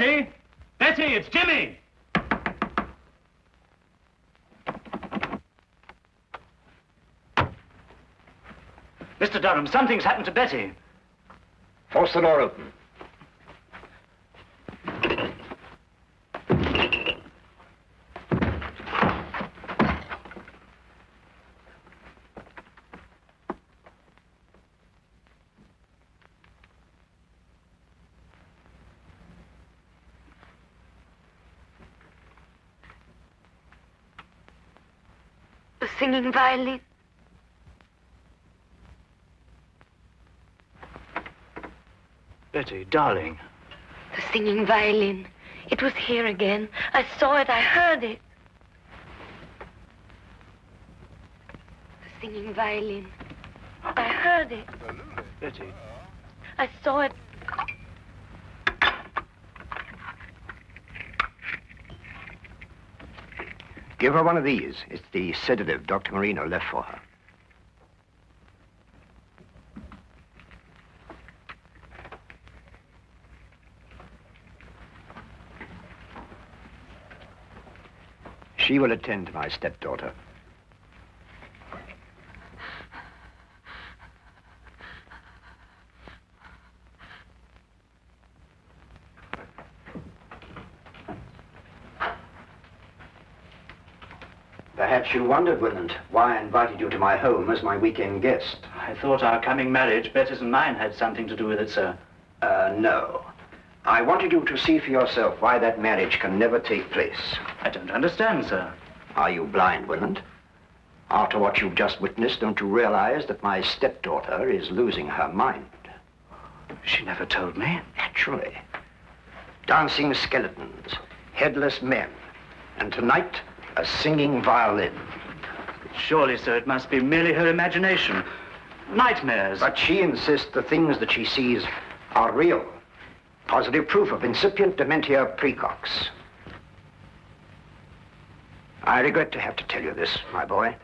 Betty! Betty, it's Jimmy! Mr. Durham, something's happened to Betty. Force the door open. The singing violin. Betty, darling. The singing violin. It was here again. I saw it. I heard it. The singing violin. I heard it. Betty. I saw it. Give her one of these. It's the sedative Dr. Marino left for her. She will attend to my stepdaughter. Perhaps you wondered, Willand, why I invited you to my home as my weekend guest. I thought our coming marriage, Betty's and mine, had something to do with it, sir. No. I wanted you to see for yourself why that marriage can never take place. I don't understand, sir. Are you blind, Willand? After what you've just witnessed, don't you realize that my stepdaughter is losing her mind? She never told me. Naturally. Dancing skeletons, headless men, and tonight, a singing violin. Surely, sir, it must be merely her imagination. Nightmares. But she insists the things that she sees are real. Positive proof of incipient dementia precox. I regret to have to tell you this, my boy.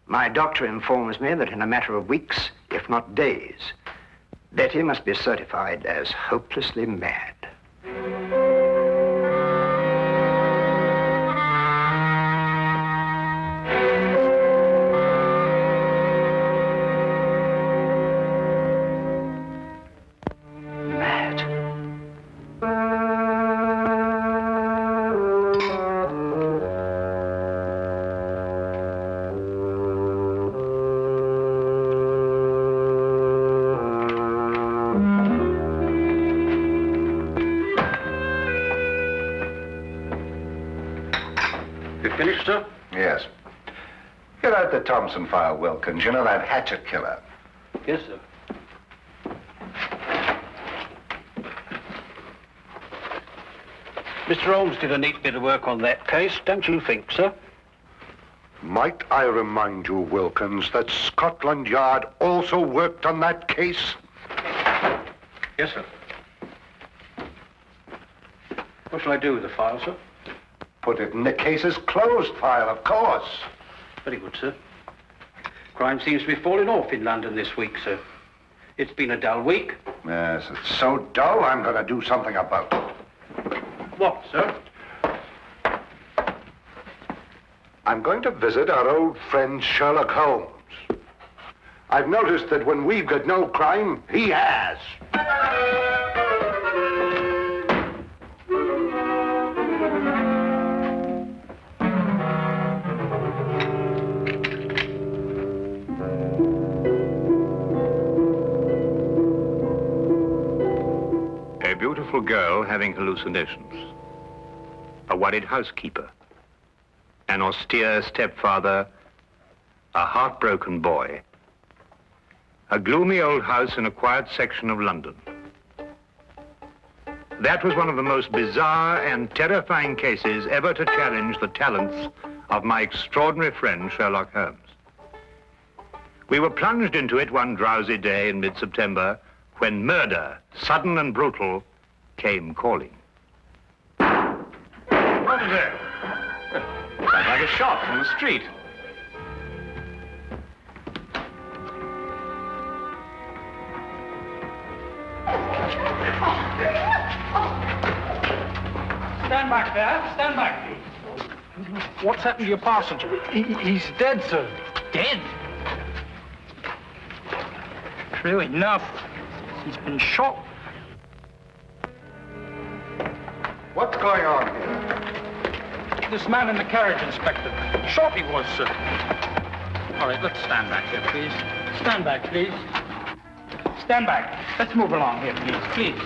My doctor informs me that in a matter of weeks, if not days, Betty must be certified as hopelessly mad. Finished, sir? Yes. Get out the Thompson file, Wilkins. You know that hatchet killer. Yes, sir. Mr. Holmes did a neat bit of work on that case, don't you think, sir? Might I remind you, Wilkins, that Scotland Yard also worked on that case? Yes, sir. What shall I do with the file, sir? Put it in the case's closed file, of course. Very good, sir. Crime seems to be falling off in London this week, sir. It's been a dull week. Yes, it's so dull, I'm going to do something about it. What, sir? I'm going to visit our old friend Sherlock Holmes. I've noticed that when we've got no crime, he has. A beautiful girl having hallucinations. A worried housekeeper. An austere stepfather. A heartbroken boy. A gloomy old house in a quiet section of London. That was one of the most bizarre and terrifying cases ever to challenge the talents of my extraordinary friend, Sherlock Holmes. We were plunged into it one drowsy day in mid-September when murder, sudden and brutal, came calling. What was that? Sounds like a shot from the street. Stand back there. Stand back, please. What's happened to your passenger? He's dead, sir. Dead? True enough. He's been shot. What's going on here? This man in the carriage, Inspector. Shot he was, sir. All right, let's stand back here, please. Stand back, please. Stand back. Let's move along here, please. Please.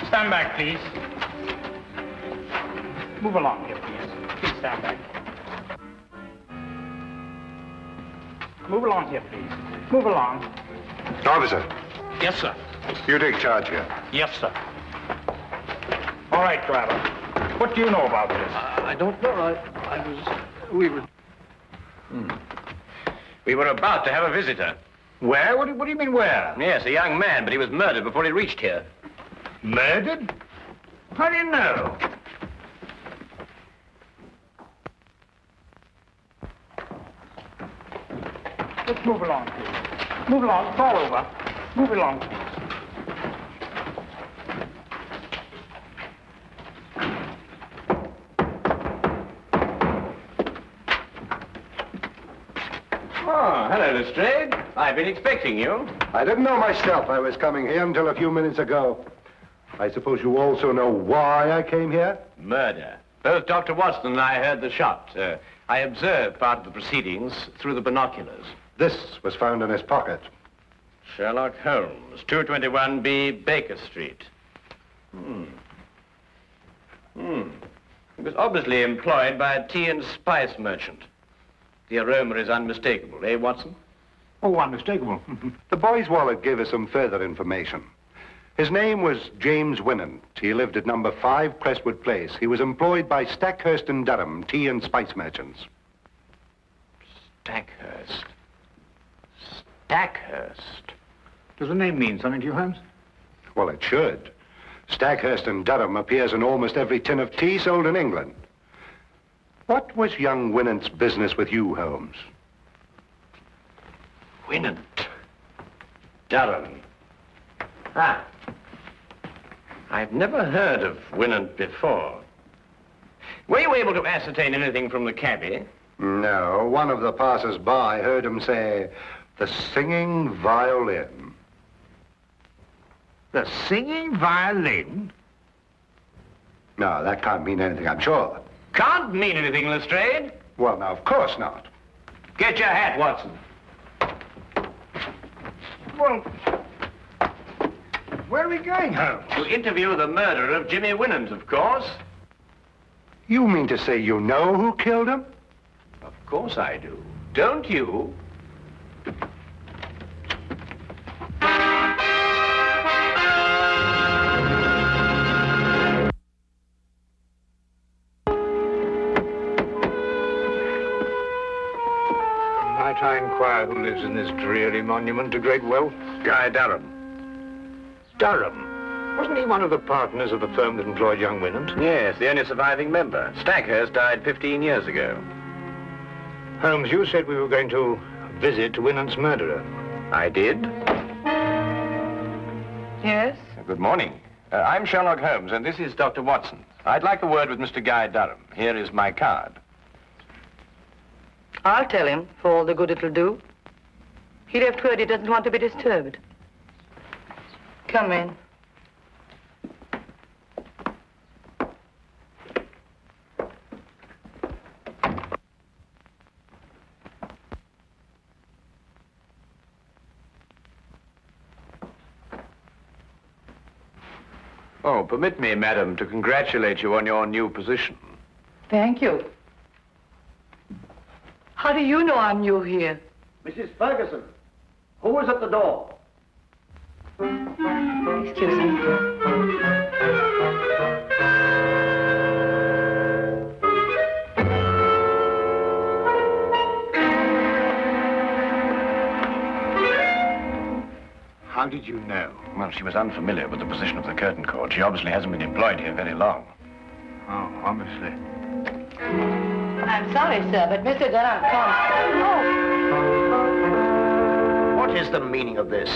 Stand back, please. Move along here, please. Please stand back. Move along here, please. Move along. Officer, Yes, sir. you take charge here. Yes, sir. All right, driver. What do you know about this? I don't know. We were about to have a visitor. Where? What do you mean, where? Yes, a young man, but he was murdered before he reached here. Murdered? How do you know? Let's move along, please. Move along. It's all over. Move along, please. Oh, hello, Lestrade. I've been expecting you. I didn't know myself I was coming here until a few minutes ago. I suppose you also know why I came here? Murder. Both Dr. Watson and I heard the shot. I observed part of the proceedings through the binoculars. This was found in his pocket. Sherlock Holmes, 221B Baker Street. He was obviously employed by a tea and spice merchant. The aroma is unmistakable, eh, Watson? Oh, unmistakable. The boy's wallet gave us some further information. His name was James Winant. He lived at number 5 Crestwood Place. He was employed by Stackhurst and Durham, tea and spice merchants. Stackhurst. Stackhurst. Does the name mean something to you, Holmes? Well, it should. Stackhurst and Durham appears in almost every tin of tea sold in England. What was young Winant's business with you, Holmes? Winant. Durham. Ah. I've never heard of Winant before. Were you able to ascertain anything from the cabby? No, one of the passers-by heard him say, "The singing violin." The singing violin? No, that can't mean anything, I'm sure. Can't mean anything, Lestrade. Well, now, of course not. Get your hat, Watson. Well, where are we going, Holmes? To interview the murderer of Jimmy Winant, of course. You mean to say you know who killed him? Of course I do. Don't you? Might I inquire who lives in this dreary monument to great wealth? Guy Durham. Durham. Wasn't he one of the partners of the firm that employed young Winant? Yes, the only surviving member. Stackhurst died 15 years ago. Holmes, you said we were going to visit Winant's murderer. I did. Yes? Good morning. I'm Sherlock Holmes, and this is Dr. Watson. I'd like a word with Mr. Guy Durham. Here is my card. I'll tell him, for all the good it'll do. He left word he doesn't want to be disturbed. Come in. Oh, permit me, madam, to congratulate you on your new position. Thank you. How do you know I'm new here? Mrs. Ferguson, who is at the door? Excuse me. How did you know? Well, she was unfamiliar with the position of the curtain cord. She obviously hasn't been employed here very long. Oh, obviously. I'm sorry, sir, but Mr. Durham can't... What is the meaning of this?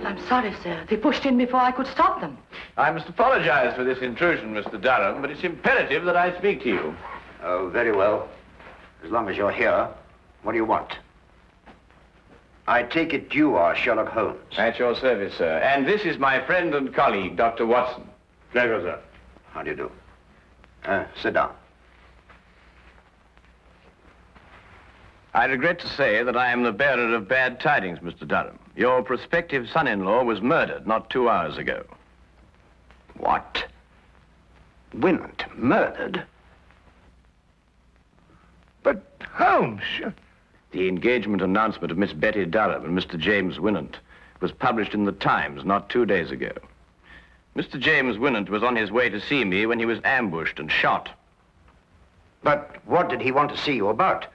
I'm sorry, sir. They pushed in before I could stop them. I must apologize for this intrusion, Mr. Durham, but it's imperative that I speak to you. Oh, very well. As long as you're here, what do you want? I take it you are Sherlock Holmes. At your service, sir. And this is my friend and colleague, Dr. Watson. Pleasure, sir. How do you do? Sit down. I regret to say that I am the bearer of bad tidings, Mr. Durham. Your prospective son-in-law was murdered not 2 hours ago. What? Winant murdered? But, Holmes... The engagement announcement of Miss Betty Durham and Mr. James Winant was published in the Times not 2 days ago. Mr. James Winant was on his way to see me when he was ambushed and shot. But what did he want to see you about?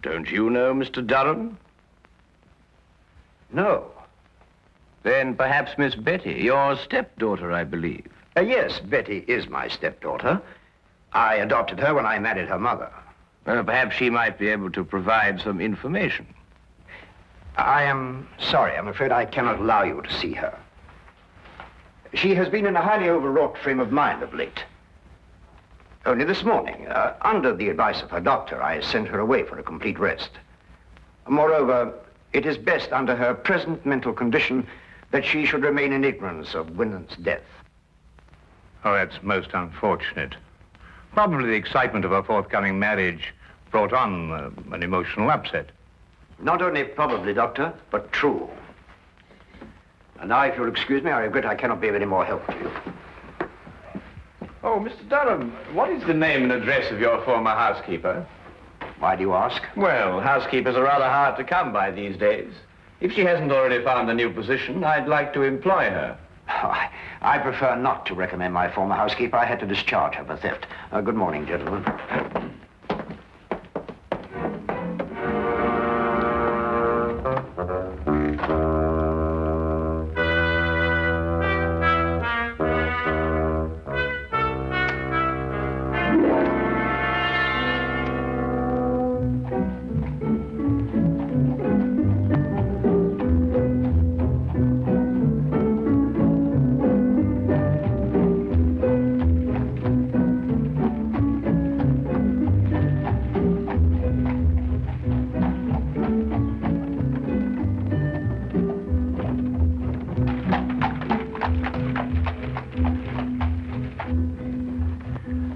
Don't you know Mr. Durham? No. Then perhaps Miss Betty, your stepdaughter, I believe. Yes, Betty is my stepdaughter. I adopted her when I married her mother. Perhaps she might be able to provide some information. I am sorry. I'm afraid I cannot allow you to see her. She has been in a highly overwrought frame of mind of late. Only this morning, under the advice of her doctor, I sent her away for a complete rest. Moreover, it is best under her present mental condition that she should remain in ignorance of Winant's death. Oh, that's most unfortunate. Probably the excitement of her forthcoming marriage brought on an emotional upset. Not only probably, Doctor, but true. And now, if you'll excuse me, I regret I cannot be of any more help to you. Oh, Mr. Durham, what is the name and address of your former housekeeper? Why do you ask? Well, housekeepers are rather hard to come by these days. If she hasn't already found a new position, I'd like to employ her. Oh, I prefer not to recommend my former housekeeper. I had to discharge her for theft. Good morning, gentlemen.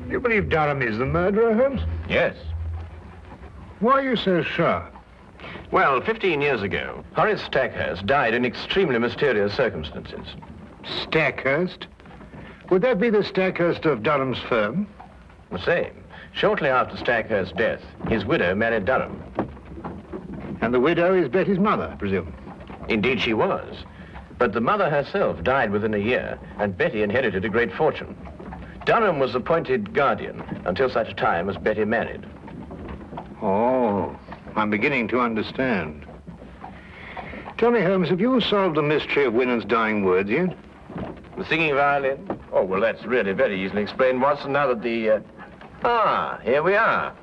You believe Durham is the murderer, Holmes? Yes. Why are you so sure? Well, 15 years ago, Horace Stackhurst died in extremely mysterious circumstances. Stackhurst? Would that be the Stackhurst of Durham's firm? The same. Shortly after Stackhurst's death, his widow married Durham. And the widow is Betty's mother, I presume? Indeed, she was. But the mother herself died within a year, and Betty inherited a great fortune. Durham was appointed guardian until such time as Betty married. Oh, I'm beginning to understand. Tell me, Holmes, have you solved the mystery of Winant's dying words yet? The singing violin? Oh, well, that's really very easily explained, Watson, now that the... here we are.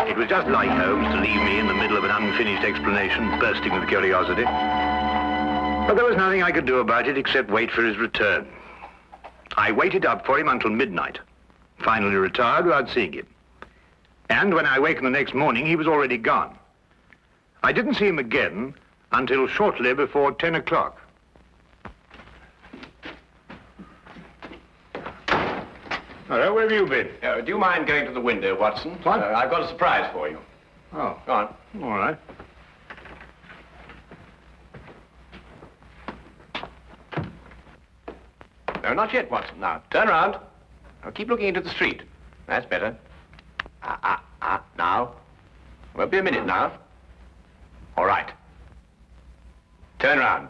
It was just like Holmes to leave me in the middle of an unfinished explanation, bursting with curiosity. But there was nothing I could do about it except wait for his return. I waited up for him until midnight, finally retired without seeing him. And when I awakened the next morning, he was already gone. I didn't see him again until shortly before 10 o'clock. Hello, where have you been? Do you mind going to the window, Watson? What? I've got a surprise for you. Oh, Go on. all right. No, not yet, Watson. Now, turn around. Now, keep looking into the street. That's better. Now. Won't be a minute now. All right. Turn around.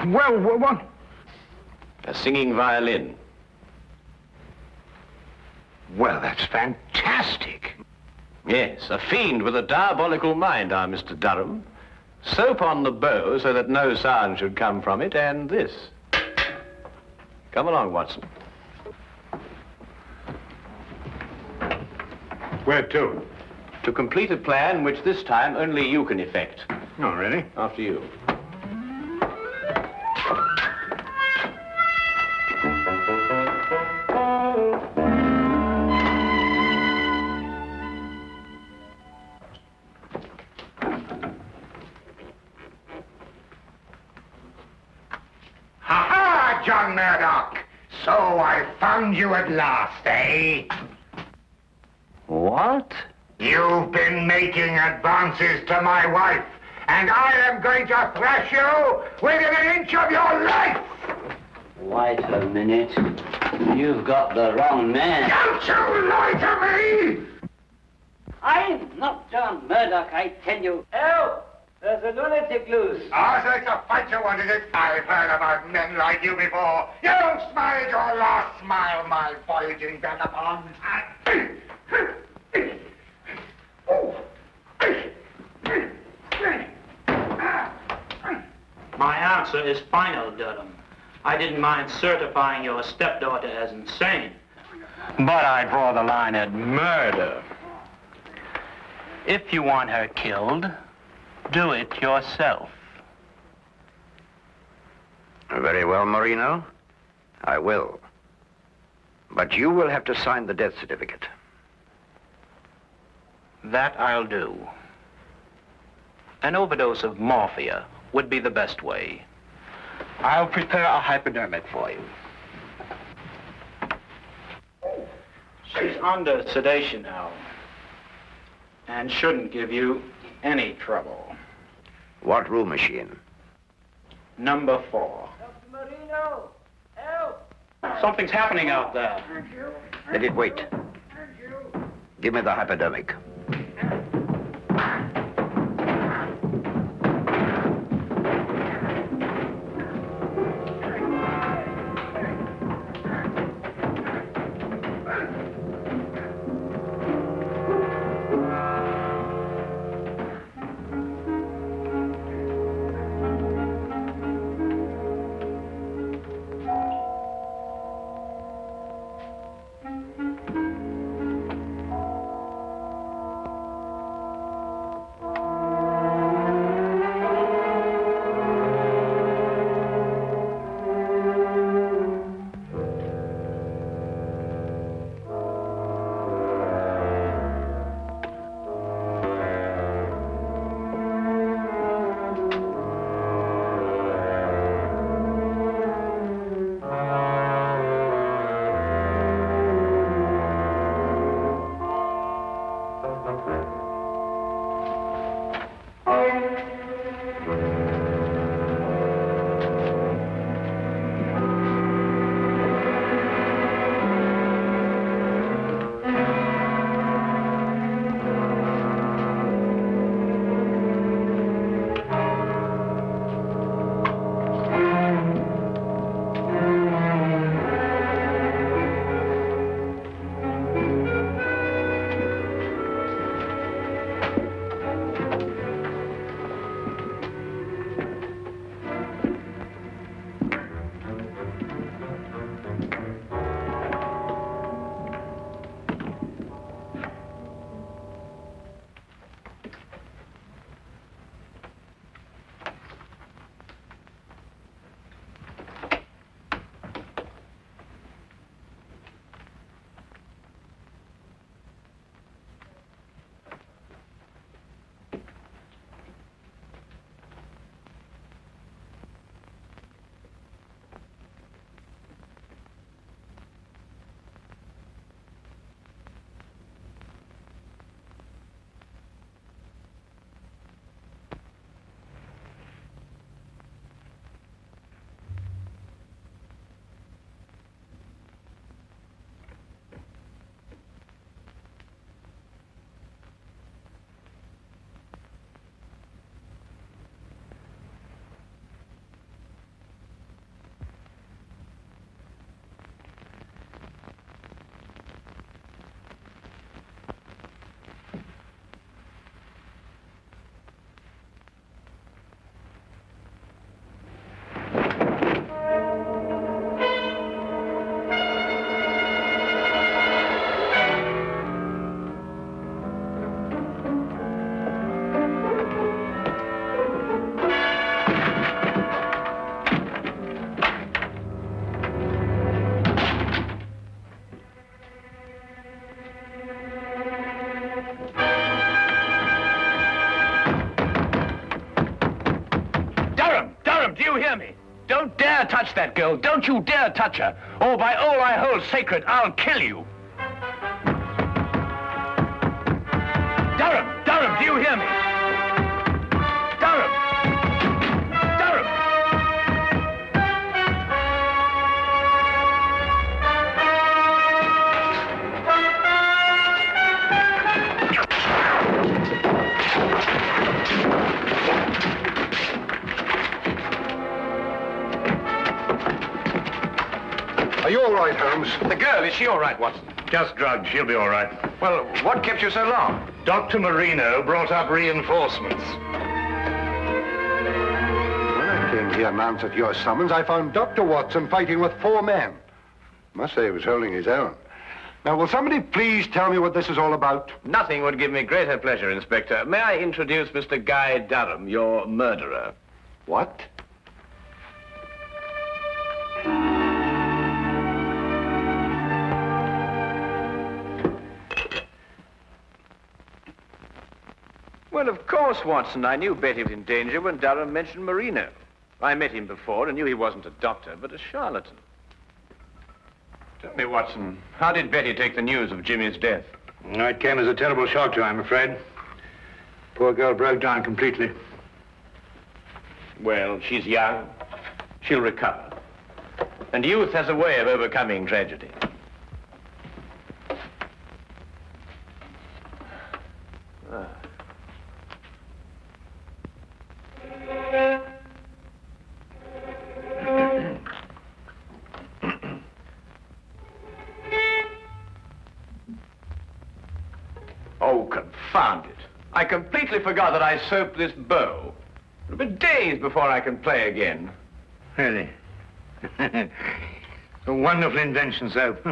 Well, what? A singing violin. Well, that's fantastic. Yes, a fiend with a diabolical mind, our Mr. Durham. Soap on the bow so that no sound should come from it, and this. Come along, Watson. Where to? To complete a plan which this time only you can effect. Oh, really? After you. Ha-ha, John Murdoch! So I found you at last, eh? What? You've been making advances to my wife, and I am going to thrash you within an inch of your life! Wait a minute. You've got the wrong man. Don't you lie to me! I'm not John Murdoch, I tell you. Help! There's a lunatic loose. Oh, so it's a fight you wanted it? I've heard about men like you before. You smiled your last smile, my voyaging vagabond. My answer is final, Durham. I didn't mind certifying your stepdaughter as insane, but I draw the line at murder. If you want her killed, do it yourself. Very well, Marino. I will. But you will have to sign the death certificate. That I'll do. An overdose of morphia would be the best way. I'll prepare a hypodermic for you. She's under sedation now, and shouldn't give you any trouble. What room is she in? Number 4. Dr. Marino, help! Something's happening out there. Let it wait. Give me the hypodermic. hear me? Don't dare touch that girl. Don't you dare touch her. Or by all I hold sacred, I'll kill you. Durham, do you hear me? Durham! Durham! Are you all right, Holmes? The girl, is she all right, Watson? Just drugged. She'll be all right. Well, what kept you so long? Dr. Marino brought up reinforcements. When I came here and answered your summons, I found Dr. Watson fighting with 4 men. Must say he was holding his own. Now, will somebody please tell me what this is all about? Nothing would give me greater pleasure, Inspector. May I introduce Mr. Guy Durham, your murderer? What? Well, of course, Watson. I knew Betty was in danger when Durham mentioned Marino. I met him before and knew he wasn't a doctor, but a charlatan. Tell me, Watson, how did Betty take the news of Jimmy's death? It came as a terrible shock to her, I'm afraid. Poor girl broke down completely. Well, she's young. She'll recover. And youth has a way of overcoming tragedy. Oh, confound it. I completely forgot that I soaped this bow. It'll be days before I can play again. Really? A wonderful invention, soap.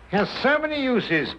Has so many uses.